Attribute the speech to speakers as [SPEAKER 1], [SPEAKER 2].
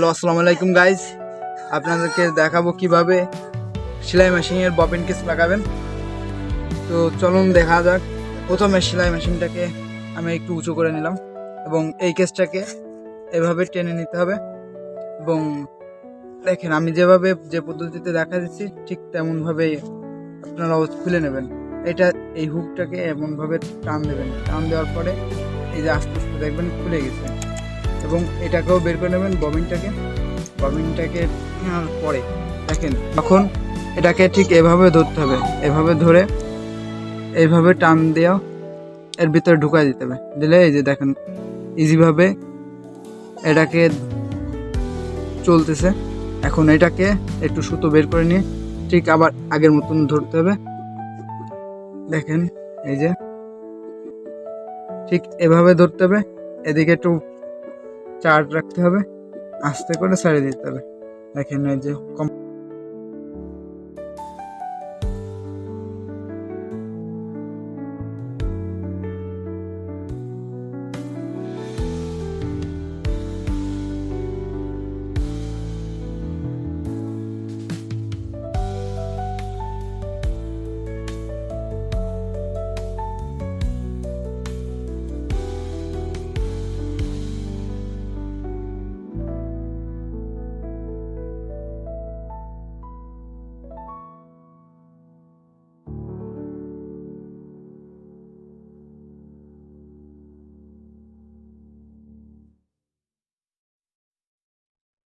[SPEAKER 1] Hello, আসসালামু আলাইকুম guys. আপনাদেরকে দেখাবো কিভাবে সেলাই মেশিনের ববিন কেস লাগাবেন। তো চলুন দেখা যাক। প্রথমে সেলাই মেশিনটাকে আমি একটু উঁচু করে নিলাম এবং এই কেসটাকে এভাবে টেনে নিতে হবে। এবং দেখেন, আমি যে পদ্ধতিতে দেখা দিচ্ছি ঠিক তেমনভাবে আপনারাও খুলে নেবেন। এই হুকটাকে এমনভাবে টান দেবেন। টান দেওয়ার পরে এই যে আস্তে আস্তে দেখবেন খুলে গেছে। এবং এটাকেও বের করে নেবেন, ববিনটাকে নেওয়ার পরে দেখেন, তখন এটাকে ঠিক এভাবে ধরতে হবে। এভাবে ধরে এইভাবে টান দেওয়া এর ভিতরে ঢুকাই দিতে হবে। দিলে এই যে দেখেন ইজিভাবে এটাকে চলতেছে। এখন এটাকে একটু সুতো বের করে নিয়ে ঠিক আবার আগের মতন ধরতে হবে। দেখেন এই যে ঠিক এভাবে ধরতে হবে। এদিকে একটু চার্জ রাখতে হবে, আস্তে করে ছেড়ে দিতে হবে। দেখেন এই যে